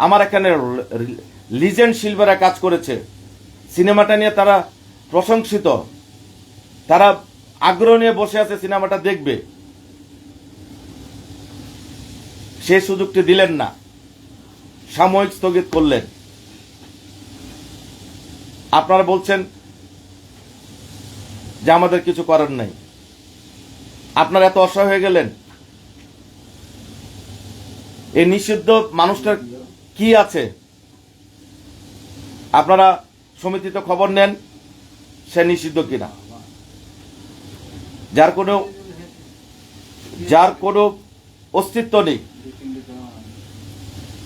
আমার এখানে লিজেন্ড শিল্পীরা কাজ করেছে, সিনেমাটা নিয়ে তারা প্রশংসিত, তারা আগ্রহ নিয়ে বসে আছে সিনেমাটা দেখবে, সেই সুযোগটি দিলেন না, সাময়িক স্থগিত করলেন। আপনারা বলছেন যে আমাদের কিছু করার নাই। আপনারা এত অসহায় হয়ে গেলেন। এই নিষিদ্ধ মানুষটার কি আছে? আপনারা সমিতিতে খবর নেন সে নিষিদ্ধ কিনা, যার কোনো অস্তিত্ব নেই।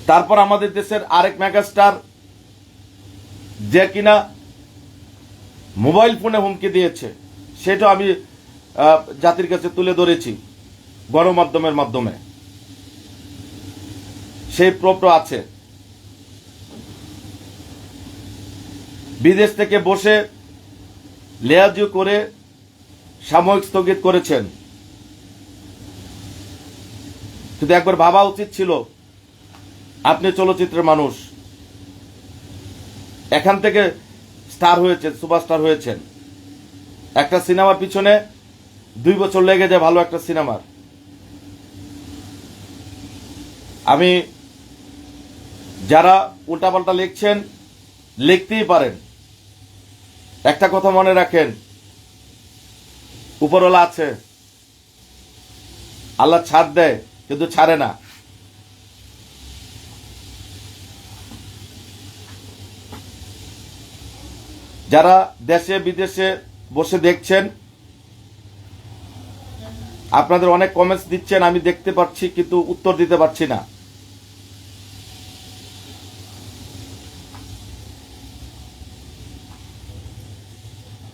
তারপর আমাদের দেশের আরেক মেগাস্টার যে কিনা মোবাইল ফোনে হুমকি দিয়েছে, সেটা আমি জাতির কাছে তুলে ধরেছি গণমাধ্যমের মাধ্যমে, সেই প্রশ্ন আছে। বিদেশ থেকে বসে লেয়াজু করে সাময়িক স্থগিত করেছেন, কিন্তু একবার ভাবা উচিত ছিল আপনি চলচ্চিত্রের মানুষ, এখান থেকে স্টার হয়েছেন, সুপারস্টার হয়েছেন। একটা সিনেমার পিছনে 2 বছর লেগে যায় ভালো একটা সিনেমার। আমি যারা উল্টাপাল্টা লিখছেন, লিখতেই পারেন, একটা কথা মনে রাখেন, উপরওয়ালা আছে, আল্লাহ ছাড় দেয় কিন্তু ছাড়ে না। যারা দেশে বিদেশে বসে দেখছেন, আপনাদের অনেক কমেন্টস দিচ্ছেন, আমি দেখতে পাচ্ছি কিন্তু উত্তর দিতে পারছি না।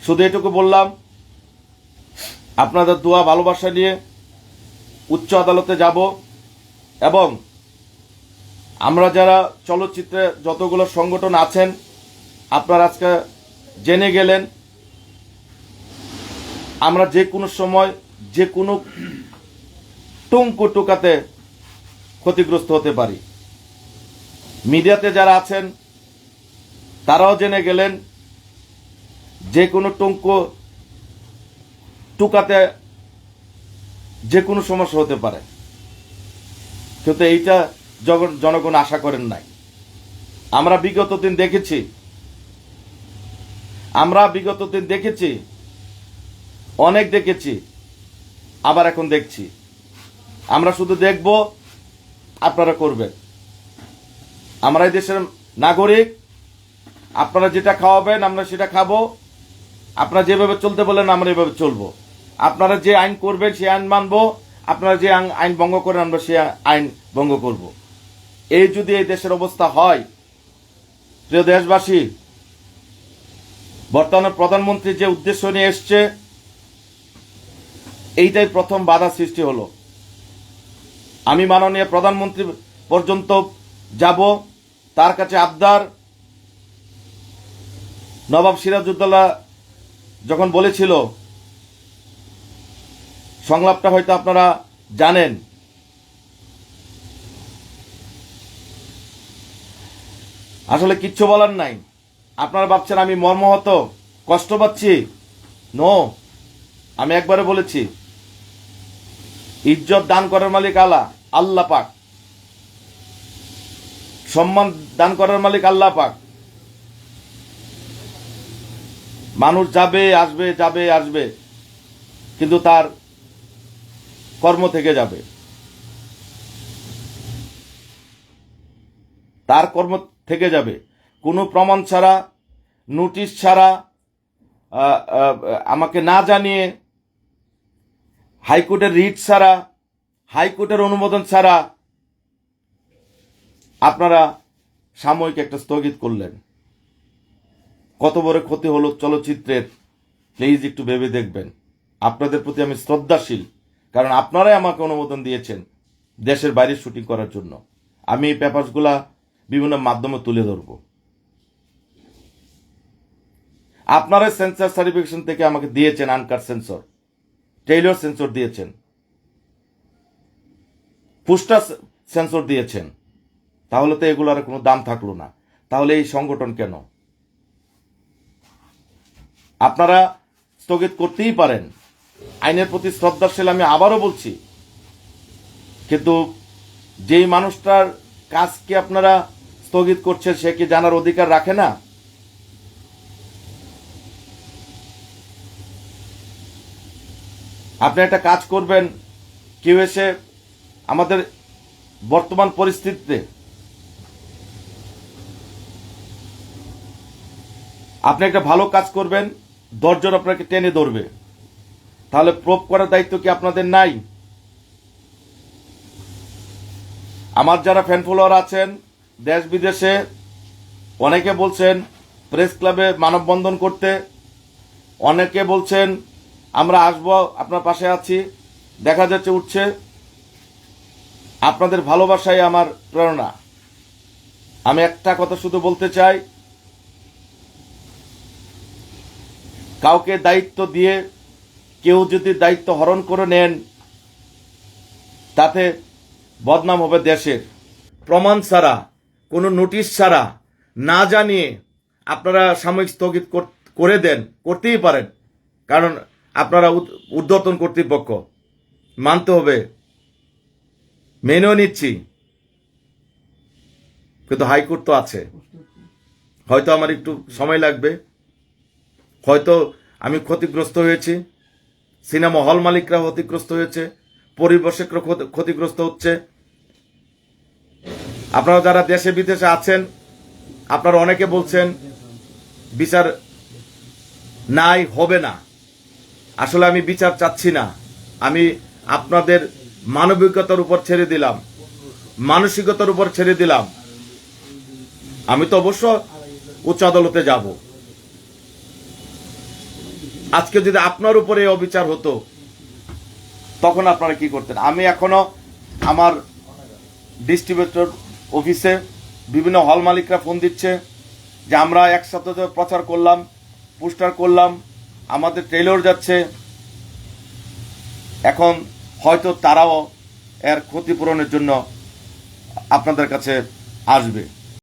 শুধু এটুকু বললাম, আপনাদের দোয়া ভালোবাসা নিয়ে উচ্চ আদালতে যাব, এবং আমরা যারা চলচ্চিত্রে যতগুলো সংগঠন আছেন, আপনারা আজকে জেনে গেলেন আমরা যে কোনো সময় যে কোনো টুঙ্কু টুকাতে ক্ষতিগ্রস্ত হতে পারি। মিডিয়াতে যারা আছেন তারাও জেনে গেলেন যে কোনো টুঙ্কু টুকাতে যে কোনো সমস্যা হতে পারে, কিন্তু এইটা জনগণ আশা করেন নাই। আমরা বিগত দিন দেখেছি, অনেক দেখেছি, আবার এখন দেখছি। আমরা শুধু দেখব, আপনারা করবেন। আমরা এই দেশের নাগরিক, আপনারা যেটা খাওয়াবেন আমরা সেটা খাবো, আপনারা যেভাবে চলতে বলেন আমরা এভাবে চলবো। আপনারা যে আইন করবেন সে আইন মানবো, আপনারা যে আইন ভঙ্গ করেন আমরা সে আইন ভঙ্গ করব। এই যদি এই দেশের অবস্থা হয়, প্রিয় দেশবাসী, বর্তমানে প্রধানমন্ত্রী যে উদ্দেশ্য নিয়ে এসছে, এইটাই প্রথম বাধা সৃষ্টি হলো। আমি মাননীয় প্রধানমন্ত্রী পর্যন্ত যাব, তার কাছে আবদার, নবাব সিরাজউদ্দৌলা যখন বলেছিল, সংলাপটা হয়তো আপনারা জানেন, আসলে কিচ্ছু বলার নাই। আপনারা ভাবছেন আমি মর্মাহত, কষ্ট পাচ্ছি। নো, আমি একবারে বলেছি, ইজ্জত দান করার মালিক আল্লাহ পাক, সম্মান দান করার মালিক আল্লাহ পাক। মানুষ যাবে আসবে, যাবে আসবে, কিন্তু তার কর্ম থেকে যাবে, তার কর্ম থেকে যাবে। কোনো প্রমাণ ছাড়া, নোটিশ ছাড়া, আমাকে না জানিয়ে, হাইকোর্টের রিট ছাড়া, হাইকোর্টের অনুমোদন ছাড়া আপনারা সাময়িক একটা স্থগিত করলেন। কত বড় ক্ষতি হলো চলচ্চিত্রের, প্লিজ একটু ভেবে দেখবেন। আপনাদের প্রতি আমি শ্রদ্ধাশীল, কারণ আপনারাই আমাকে অনুমোদন দিয়েছেন দেশের বাইরে শুটিং করার জন্য। আমি এই পেপারসগুলা বিভিন্ন মাধ্যমে তুলে ধরব। আপনারা সেন্সর সার্টিফিকেশন থেকে আমাকে দিয়েছেন আনকাট সেন্সর, টেইলর সেন্সর দিয়েছেন, পুস্টা সেন্সর দিয়েছেন, তাহলে তো এগুলোর কোনো দাম থাকলো না। তাহলে এই সংগঠন কেন? আপনারা স্থগিত করতেই পারেন, আইনের প্রতি শ্রদ্ধাশীল আমি আবারও বলছি, কিন্তু যেই মানুষটার কাজকে আপনারা স্থগিত করছেন সে কি জানার অধিকার রাখে না? আপনি একটা কাজ করবেন, কেউ এসে আমাদের বর্তমান পরিস্থিতিতে আপনি একটা ভালো কাজ করবেন, 10 জন আপনাকে টেনে ধরবে, তাহলে প্রুফ করার দায়িত্ব কি আপনাদের নাই? আমার যারা ফ্যান ফলোয়ার আছেন দেশ বিদেশে, অনেকে বলছেন প্রেস ক্লাবে মানববন্ধন করতে, অনেকে বলছেন আমরা আসবো, আপনার পাশে আছি, দেখা যাচ্ছে উঠছে। আপনাদের ভালোবাসাই আমার প্রেরণা। আমি একটা কথা শুধু বলতে চাই, কাউকে দায়িত্ব দিয়ে কেউ যদি দায়িত্ব হরণ করে নেন তাতে বদনাম হবে দেশের। প্রমাণ ছাড়া, কোনো নোটিশ ছাড়া, না জানিয়ে আপনারা সাময়িক স্থগিত করে দেন, করতেই পারেন, কারণ আপনারা ঊর্ধ্বতন কর্তৃপক্ষ, মানতে হবে, মেনেও নিচ্ছি। কিন্তু হাইকোর্ট তো আছে, হয়তো আমার একটু সময় লাগবে, হয়তো আমি ক্ষতিগ্রস্ত হয়েছি, সিনেমা হল মালিকরা ক্ষতিগ্রস্ত হয়েছে, পরিবেশকরা ক্ষতিগ্রস্ত হচ্ছে। আপনারা যারা দেশে বিদেশে আছেন, আপনারা অনেকে বলছেন বিচার নাই, হবে না। আসলে আমি বিচার চাচ্ছি না, আমি আপনাদের মানবিকতার উপর ছেড়ে দিলাম, মানসিকতার উপর ছেড়ে দিলাম। আমি তো অবশ্য উচ্চ আদালতে যাব। আজকে যদি আপনার উপরে অবিচার হতো তখন আপনারা কি করতেন? আমি এখনো আমার ডিস্ট্রিবিউটর অফিসে বিভিন্ন হল মালিকরা ফোন দিচ্ছে যে আমরা একসাথে প্রচার করলাম, পোস্টার করলাম, আমাদের ট্রেলার যাচ্ছে, এখন হয়তো তারাও এর ক্ষতিপূরণের জন্য আপনাদের কাছে আসবে।